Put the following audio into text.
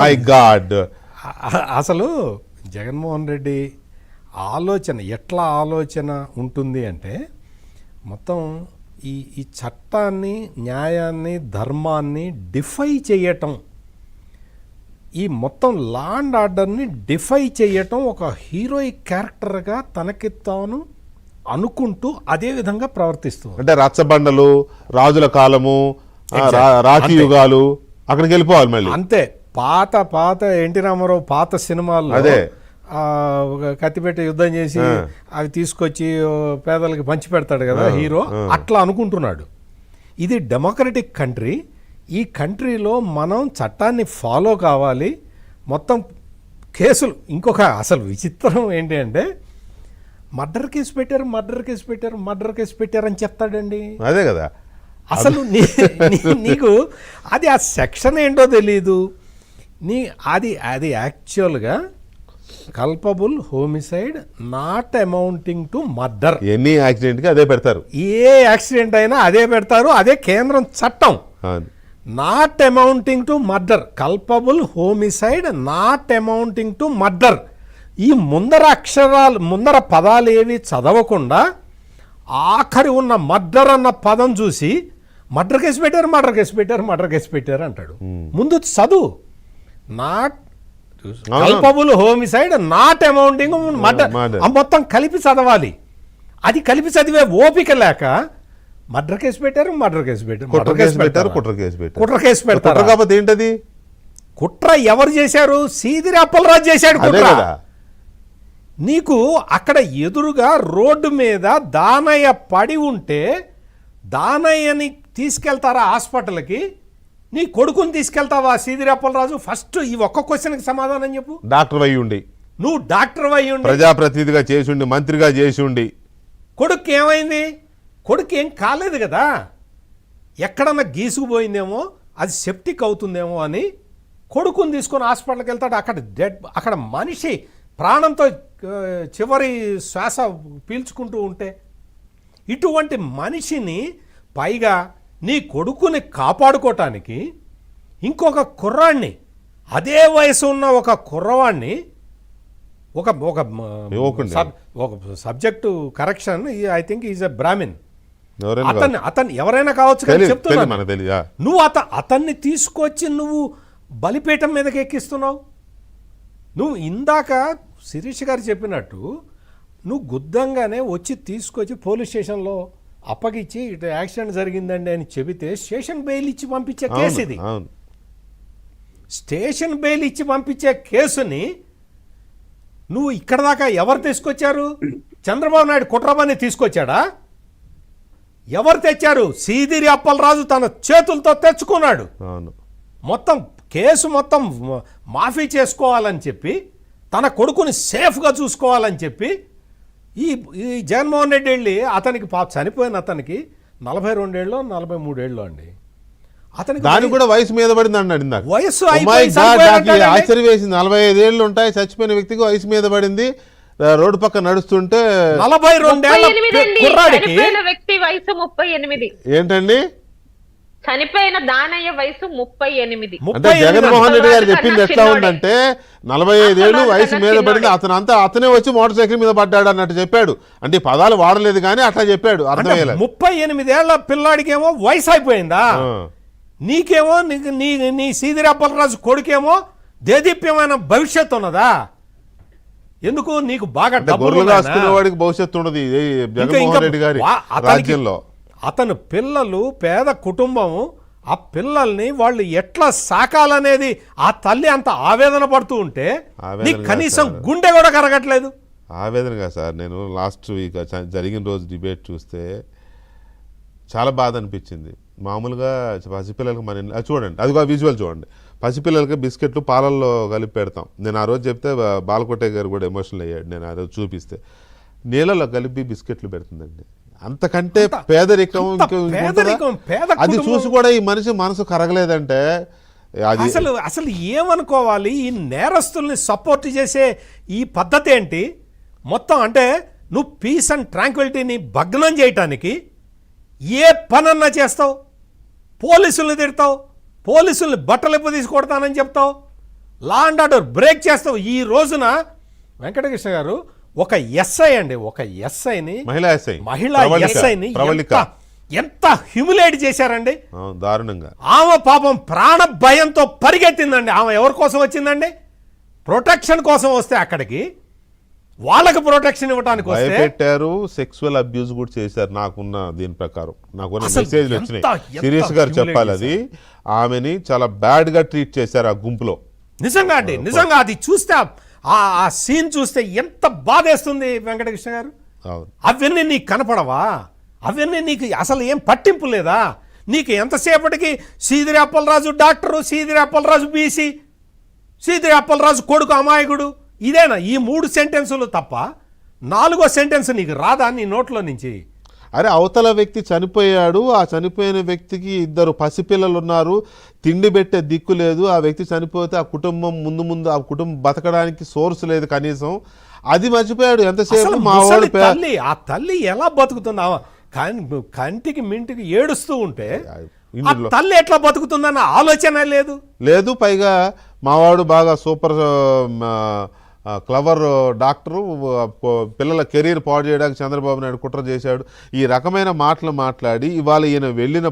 My God. అసలు జగన్మోహన్ రెడ్డి ఆలోచన ఎట్లా ఆలోచన ఉంటుంది అంటే మొత్తం ఈ చట్టాన్ని, న్యాయాన్ని, ధర్మాన్ని డిఫై చేయటం, ఈ మొత్తం లా అండ్ ఆర్డర్ని డిఫై చేయటం ఒక హీరోయిక్ క్యారెక్టర్గా తనకి తాను అనుకుంటూ అదే విధంగా ప్రవర్తిస్తుంది. అంటే రచ్చబండలు, రాజుల కాలము, రాఖీ యుగాలు, అక్కడికి వెళ్ళిపోవాలి మళ్ళీ. అంతే. పాత ఎన్టీ రామారావు పాత సినిమాల్లో అదే ఒక కత్తిపెట్టి యుద్ధం చేసి అవి తీసుకొచ్చి పేదలకి పంచి పెడతాడు కదా హీరో, అట్లా అనుకుంటున్నాడు. ఇది డెమోక్రటిక్ కంట్రీ. ఈ కంట్రీలో మనం చట్టాన్ని ఫాలో కావాలి. మొత్తం కేసులు, ఇంకొక అసలు విచిత్రం ఏంటి అంటే మర్డర్ కేసు పెట్టారు అని చెప్తాడండి. అదే కదా అసలు నీకు అది ఆ సెక్షన్ ఏంటో తెలీదు. అది యాక్చువల్గా culpable homicide not amounting to murder. Any యాక్సిడెంట్కి అదే పెడతారు. ఏ యాక్సిడెంట్ అయినా అదే పెడతారు. అదే కేంద్రం చట్టం. Not amounting to murder, culpable homicide not amounting to murder. ఈ ముందర పదాలు ఏవి చదవకుండా ఆఖరి ఉన్న మర్డర్ అన్న పదం చూసి మర్డర్ కేసు పెట్టారు అంటాడు. ముందు చదువు. Not culpable homicide not amounting murder, మొత్తం కలిపి చదవాలి. అది కలిపి చదివే ఓపిక లేక మర్డర్ కేసు పెట్టారు. కుట్ర కేసు పెడతారు. కాకపోతే ఏంటది కుట్ర ఎవరు చేశారు? సీదిరి అప్పలరాజు చేశాడు కుట్ర. నీకు అక్కడ ఎదురుగా రోడ్డు మీద దానయ్య పడి ఉంటే దానయ్యని తీసుకెళ్తారా హాస్పిటల్కి? నీ కొడుకుని తీసుకెళ్తావా సీదిరి అప్పలరాజు? ఫస్ట్ ఈ ఒక్క క్వశ్చన్కి సమాధానం చెప్పు. డాక్టర్ అయ్యి ఉండి, నువ్వు డాక్టర్ అయ్యి ఉండి, ప్రజాప్రతినిధిగా చేసి ఉండి, మంత్రిగా చేసి ఉండి, కొడుకు ఏమైంది? కొడుకు ఏం కాలేదు కదా. ఎక్కడన్నా గీసుకుపోయిందేమో, అది సెప్టిక్ అవుతుందేమో అని కొడుకుని తీసుకొని హాస్పిటల్కి వెళ్తాడు. అక్కడ మనిషి ప్రాణంతో చివరి శ్వాస పీల్చుకుంటూ ఉంటే ఇటువంటి మనిషిని, పైగా నీ కొడుకుని కాపాడుకోవటానికి ఇంకొక కుర్రాన్ని, అదే వయసు ఉన్న ఒక కుర్రవాణ్ణి, ఒక subject correction, I think is a Brahmin, అతను ఎవరైనా కావచ్చు కానీ చెప్తున్నా, నువ్వు అతన్ని తీసుకొచ్చి నువ్వు బలిపీఠం మీదకి ఎక్కిస్తున్నావు. నువ్వు ఇందాక శిరీష్ గారు చెప్పినట్టు నువ్వు గుద్దంగానే వచ్చి తీసుకొచ్చి పోలీస్ స్టేషన్లో అప్పగిచ్చి ఇటు యాక్సిడెంట్ జరిగిందండి అని చెబితే స్టేషన్ బెయిల్ ఇచ్చి పంపించే కేసు ఇది. స్టేషన్ బెయిల్ ఇచ్చి పంపించే కేసుని నువ్వు ఇక్కడ దాకా ఎవరు తీసుకొచ్చారు? చంద్రబాబు నాయుడు కుట్రబాన్ని తీసుకొచ్చాడా? ఎవరు తెచ్చారు? సీదిరి అప్పలరాజు తన చేతులతో తెచ్చుకున్నాడు. మొత్తం కేసు మొత్తం మాఫీ చేసుకోవాలని చెప్పి, తన కొడుకుని సేఫ్గా చూసుకోవాలని చెప్పి ఈ జగన్మోహన్ రెడ్డి వెళ్ళి అతనికి చనిపోయిన అతనికి 42 ఏళ్ళు 43 ఏళ్ళు అండి. అతనికి దానికి కూడా వయసు మీద పడింది అన్నాడు ఇందాక. వయసు ఆశ్చర్య వేసింది. 45 ఏళ్ళు ఉంటాయి చచ్చిపోయిన వ్యక్తికి వయసు మీద పడింది. రోడ్డు పక్క నడుస్తుంటే 42 ఏళ్ల కుర్రాడికి వ్యక్తి వయసు 38. ఏంటండి? చనిపోయిన దానయ్య వయసు 38. అంటే జగన్మోహన్ రెడ్డి గారు చెప్పింది ఎట్లా ఉందంటే 45 ఏళ్ళు వయసు మీద పడింది, అతనే వచ్చి మోటార్ సైకిల్ మీద పడ్డాడు అన్నట్టు చెప్పాడు. అంటే పదాలు వాడలేదు కానీ అట్లా చెప్పాడు, అర్థమయ్యేలా. 38 ఏళ్ల పిల్లాడికేమో వయసు అయిపోయిందా? నీకేమో నీ సీదిరి అప్పలరాజు కొడుకేమో దేదీప్యమైన భవిష్యత్తు ఉన్నదా? ఎందుకు? నీకు బాగా గొర్రెలు కాసుకునేవాడికి భవిష్యత్తు ఉండదు జగన్మోహన్ రెడ్డి గారి రాజ్యంలో. అతను పిల్లలు, పేద కుటుంబము, ఆ పిల్లల్ని వాళ్ళు ఎట్లా సాకాలనేది ఆ తల్లి అంత ఆవేదన పడుతూ ఉంటే నీకు కనీసం గుండె కూడా కరగట్లేదు. ఆవేదనగా సార్, నేను లాస్ట్ వీక్ జరిగిన రోజు డిబేట్ చూస్తే చాలా బాధ అనిపించింది. మామూలుగా పసిపిల్లలకి మన చూడండి, అదిగో విజువల్ చూడండి, పసిపిల్లలకి బిస్కెట్లు పాలల్లో కలిపి పెడతాం. నేను ఆ రోజు చెప్తే బాలకోటే గారు కూడా ఎమోషనల్ అయ్యాడు. నేను ఆ రోజు చూపిస్తే నీళ్ళలో కలిపి బిస్కెట్లు పెడుతుందండి. అంతకంటే పేదరికం అది చూసి కూడా ఈ మనిషి మనసు కరగలేదంటే అసలు ఏమనుకోవాలి? ఈ నేరస్తుల్ని సపోర్ట్ చేసే ఈ పద్ధతి ఏంటి మొత్తం? అంటే నువ్వు పీస్ అండ్ ట్రాంక్విలిటీని భగ్నం చేయటానికి ఏ పనన్నా చేస్తావు. పోలీసుల్ని తిడతావు, పోలీసుల్ని బట్టలు ఎప్పు తీసుకొడతానని చెప్తావు, లా అండ్ ఆర్డర్ బ్రేక్ చేస్తావు. ఈ రోజున వెంకటకృష్ణ గారు ఒక ఎస్ఐ అండి, ఒక ఎస్ఐని మహిళా ఎస్ఐ మహిళా ఎస్ఐని ప్రవళిక ఎంత హ్యూమిలేట్ చేశారండి. దారుణంగా. ఆమె పాపం ప్రాణ భయంతో పరిగెత్తిందండి. ఆమె ఎవరి కోసం వచ్చిందండి? ప్రొటెక్షన్ కోసం వస్తే అక్కడికి వాళ్ళకి ప్రొటెక్షన్ ఇవ్వడానికి వస్తే భయపెట్టారు, సెక్సువల్ అబ్యూస్ కూడా చేశారు. నాకున్న దీని ప్రకారం నాకున్న అసలు మెసేజ్లు ఎంత వచ్చినాయి. శిరీష్ గారు humiliate చెప్పాలి, అది ఆమెని చాలా బ్యాడ్ గా ట్రీట్ చేశారు ఆ గుంపులో. నిజంగా అండి, నిజంగా అది చూస్తే ఆ సీన్ చూస్తే ఎంత బాధేస్తుంది వెంకటకృష్ణ గారు. అవును. అవన్నీ నీకు కనపడవా? అవన్నీ నీకు అసలు ఏం పట్టింపు లేదా? నీకు ఎంతసేపటికి సీదిరి అప్పలరాజు డాక్టరు, సీదిరి అప్పలరాజు బీసీ, సీదిరి అప్పలరాజు కొడుకు అమాయకుడు, ఇదేనా ఈ 3 సెంటెన్సులు తప్ప 4వ సెంటెన్స్ నీకు రాదా నీ నోట్లో నుంచి? అరే అవతల వ్యక్తి చనిపోయాడు, ఆ చనిపోయిన వ్యక్తికి 2 పసిపిల్లలు ఉన్నారు, తిండి పెట్టే దిక్కు లేదు, ఆ వ్యక్తి చనిపోతే ఆ కుటుంబం ముందు ఆ కుటుంబం బతకడానికి సోర్స్ లేదు కనీసం, అది మర్చిపోయాడు. ఎంతసేపు అసలు మా ముసలి వాడు తల్లి, ఆ తల్లి ఎలా బతుకుతుంది? కంటికి మింటికి ఏడుస్తూ ఉంటే ఆ తల్లి ఎట్లా బతుకుతుందన్న ఆలోచన లేదు. పైగా మావాడు బాగా సూపర్ క్లవర్ డాక్టరు, పిల్లల కెరీర్ పాడు చేయడానికి చంద్రబాబు నాయుడు కుట్ర చేశాడు, ఈ రకమైన మాటలు మాట్లాడి ఇవాళ ఈయన వెళ్ళిన